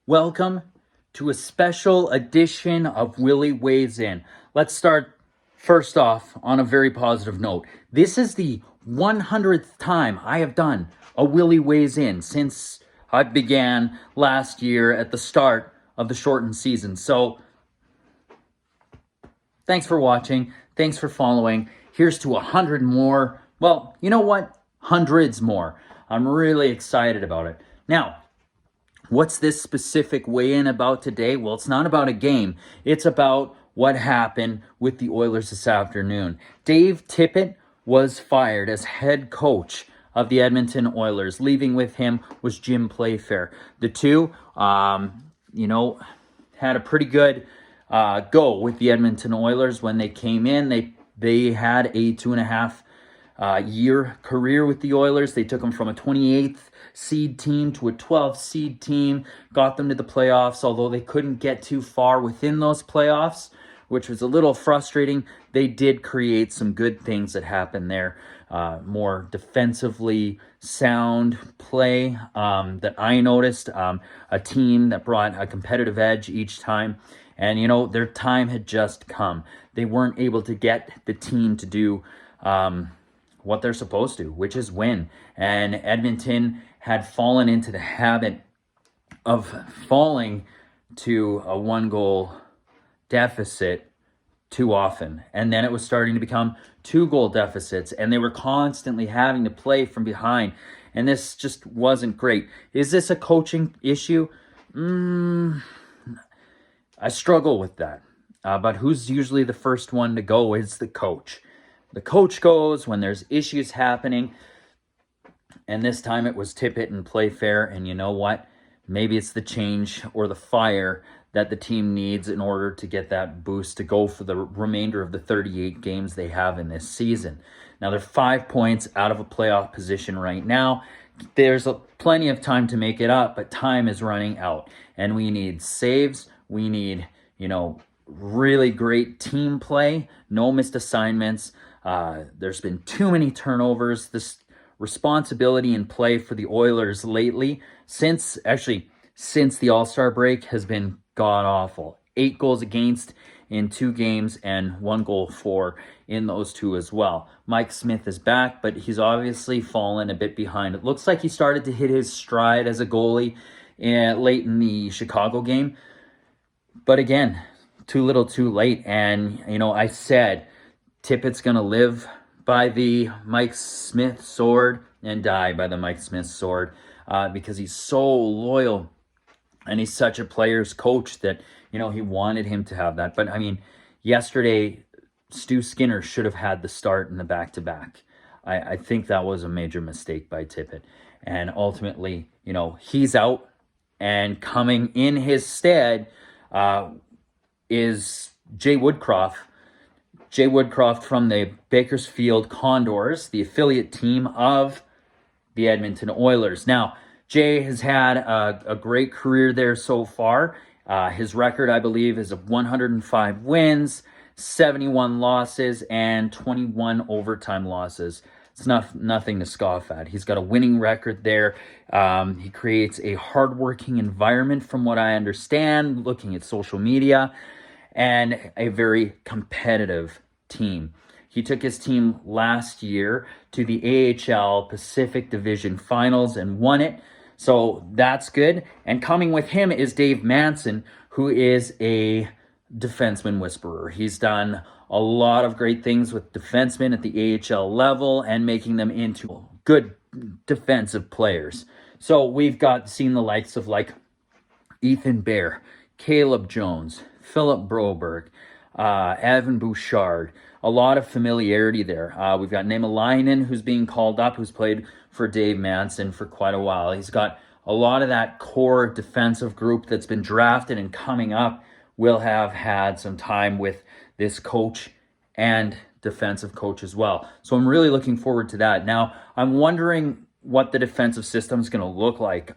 Welcome to a special edition of Willy Weighs In. Let's start first off on a very positive note. This is the 100th time I have done a Willy Weighs In since I began last year at the start of the shortened season. So, thanks for watching. Thanks for following. Here's to 100 more. Well, you know what? Hundreds more. I'm really excited about it. Now, what's this specific weigh-in about today? Well, it's not about a game. It's about what happened with the Oilers this afternoon. Dave Tippett was fired as head coach of the Edmonton Oilers. Leaving with him was Jim Playfair. The two, had a pretty good go with the Edmonton Oilers when they came in. They had a 2.5 year career with the Oilers. They took them from a 28th seed team to a 12th seed team, got them to the playoffs, although they couldn't get too far within those playoffs, which was a little frustrating. They did create some good things that happened there. More defensively sound play that I noticed. A team that brought a competitive edge each time. And, their time had just come. They weren't able to get the team to do what they're supposed to, which is win. And Edmonton had fallen into the habit of falling to a 1-goal deficit too often. And then it was starting to become 2-goal deficits, and they were constantly having to play from behind. And this just wasn't great. Is this a coaching issue? I struggle with that. But who's usually the first one to go is the coach. The coach goes when there's issues happening. And this time it was Tippett and Playfair. And you know what? Maybe it's the change or the fire that the team needs in order to get that boost to go for the remainder of the 38 games they have in this season. Now, they're 5 points out of a playoff position right now. There's plenty of time to make it up, but time is running out. And we need saves. We need, really great team play. No missed assignments. There's been too many turnovers. This responsibility in play for the Oilers lately, since the All-Star break, has been god-awful. 8 goals against in 2 games and 1 goal for in those 2 as well. Mike Smith is back, but he's obviously fallen a bit behind. It looks like he started to hit his stride as a goalie late in the Chicago game. But again, too little too late. And, I said Tippett's going to live by the Mike Smith sword and die by the Mike Smith sword because he's so loyal and he's such a player's coach that, he wanted him to have that. But, yesterday, Stu Skinner should have had the start in the back-to-back. I think that was a major mistake by Tippett. And ultimately, he's out, and coming in his stead is Jay Woodcroft. Jay Woodcroft from the Bakersfield Condors, the affiliate team of the Edmonton Oilers. Now, Jay has had a great career there so far. His record, I believe, is of 105 wins, 71 losses, and 21 overtime losses. It's nothing to scoff at. He's got a winning record there. He creates a hardworking environment, from what I understand, looking at social media, and a very competitive team. He took his team last year to the AHL Pacific Division Finals and won it. So that's good. And coming with him is Dave Manson, who is a defenseman whisperer. He's done a lot of great things with defensemen at the AHL level and making them into good defensive players. So we've seen the likes of Ethan Bear, Caleb Jones, Philip Broberg, Evan Bouchard. A lot of familiarity there. We've got Naimalainen, who's being called up, who's played for Dave Manson for quite a while. He's got a lot of that core defensive group that's been drafted and coming up will have had some time with this coach and defensive coach as well. So I'm really looking forward to that. Now, I'm wondering what the defensive system is going to look like.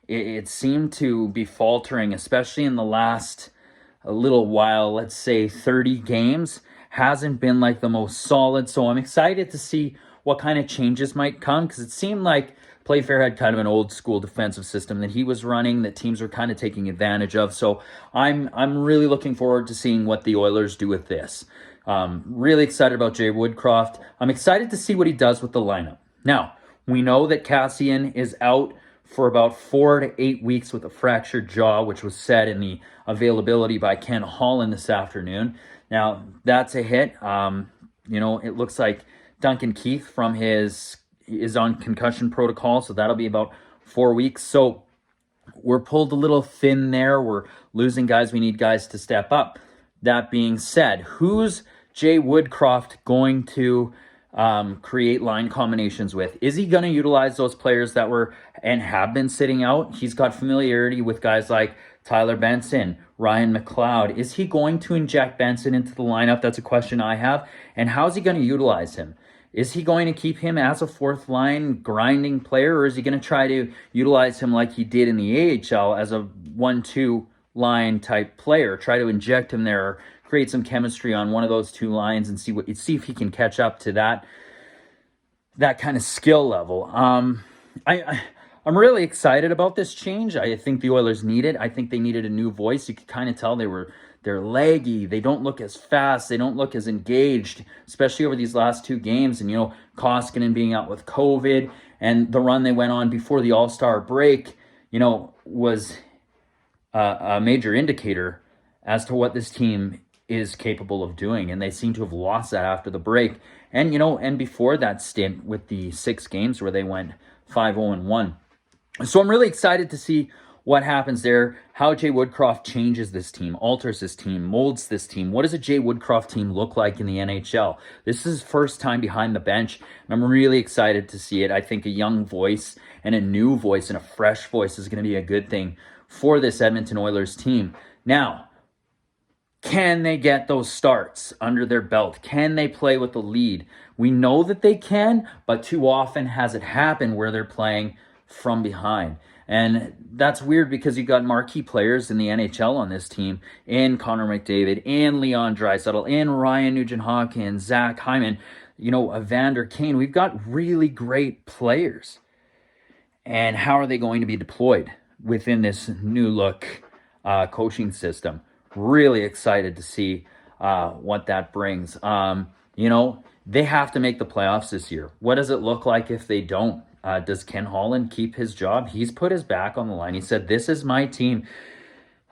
It seemed to be faltering, especially in the last a little while, let's say 30 games. Hasn't been the most solid. So I'm excited to see what kind of changes might come, because it seemed like Playfair had kind of an old school defensive system that he was running that teams were kind of taking advantage of. So I'm really looking forward to seeing what the Oilers do with this. Really excited about Jay Woodcroft. I'm excited to see what he does with the lineup. Now, we know that Kassian is out for about 4 to 8 weeks with a fractured jaw, which was said in the availability by Ken Holland this afternoon. Now, that's a hit. It looks like Duncan Keith is on concussion protocol, so that'll be about 4 weeks. So we're pulled a little thin there. We're losing guys. We need guys to step up. That being said, who's Jay Woodcroft going to create line combinations with? Is he going to utilize those players that were and have been sitting out? He's got familiarity with guys like Tyler Benson, Ryan McLeod. Is he going to inject Benson into the lineup? That's a question I have. And how's he going to utilize him? Is he going to keep him as a fourth line grinding player, or is he going to try to utilize him like he did in the AHL as a 1-2 line type player? Try to inject him there, or create some chemistry on one of those two lines and see if he can catch up to that kind of skill level. I'm really excited about this change. I think the Oilers need it. I think they needed a new voice. You could kind of tell they're laggy. They don't look as fast. They don't look as engaged, especially over these last two games. And, Koskinen being out with COVID and the run they went on before the All-Star break, was a major indicator as to what this team is capable of doing. And they seem to have lost that after the break. And, and before that stint with the 6 games where they went 5-0-1. So I'm really excited to see what happens there, how Jay Woodcroft changes this team, alters this team, molds this team. What does a Jay Woodcroft team look like in the NHL? This is his first time behind the bench, and I'm really excited to see it. I think a young voice and a new voice and a fresh voice is going to be a good thing for this Edmonton Oilers team. Now, can they get those starts under their belt? Can they play with the lead? We know that they can, but too often has it happened where they're playing from behind. And that's weird because you got marquee players in the NHL on this team, in Connor McDavid, in Leon Draisaitl, in Ryan Nugent-Hopkins, Zach Hyman, Evander Kane. We've got really great players. And how are they going to be deployed within this new look coaching system? Really excited to see what that brings. They have to make the playoffs this year. What does it look like if they don't? Does Ken Holland keep his job? He's put his back on the line. He said, this is my team.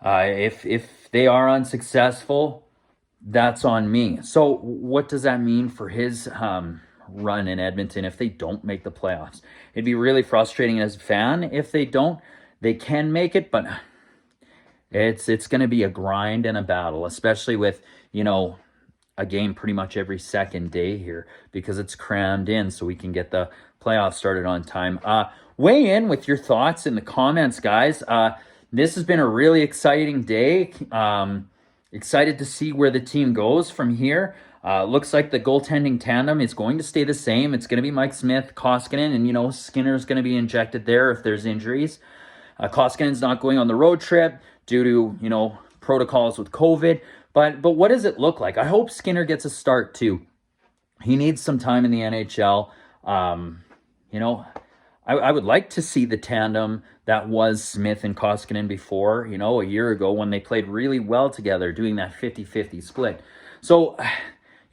If they are unsuccessful, that's on me. So what does that mean for his run in Edmonton if they don't make the playoffs? It'd be really frustrating as a fan if they don't. They can make it, but it's going to be a grind and a battle, especially with, a game pretty much every second day here because it's crammed in so we can get the playoffs started on time. Weigh in with your thoughts in the comments, guys. This has been a really exciting day. Excited to see where the team goes from here. Looks like the goaltending tandem is going to stay the same. It's going to be Mike Smith, Koskinen, and, Skinner's going to be injected there if there's injuries. Koskinen's not going on the road trip due to, protocols with COVID. But what does it look like? I hope Skinner gets a start too. He needs some time in the NHL. I would like to see the tandem that was Smith and Koskinen before, a year ago when they played really well together, doing that 50-50 split. So,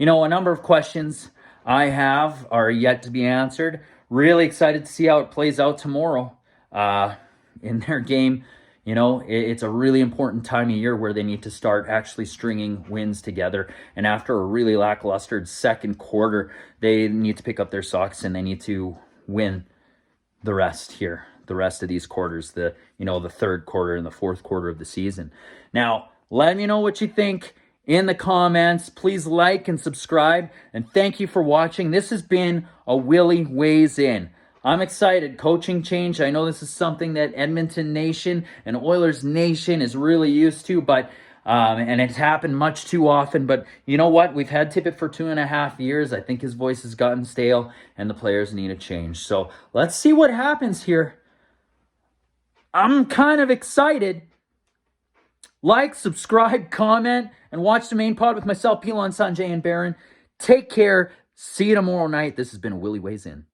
a number of questions I have are yet to be answered. Really excited to see how it plays out tomorrow in their game. It's a really important time of year where they need to start actually stringing wins together. And after a really lackluster second quarter, they need to pick up their socks and they need to win the rest of these quarters, the third quarter and the fourth quarter of the season. Now, let me know what you think in the comments. Please like and subscribe. And thank you for watching. This has been a Willy Weighs In. I'm excited. Coaching change. I know this is something that Edmonton Nation and Oilers Nation is really used to, but and it's happened much too often. But you know what? We've had Tippett for 2.5 years. I think his voice has gotten stale, and the players need a change. So let's see what happens here. I'm kind of excited. Like, subscribe, comment, and watch the main pod with myself, Pilon, Sanjay, and Baron. Take care. See you tomorrow night. This has been Willy Weighs In.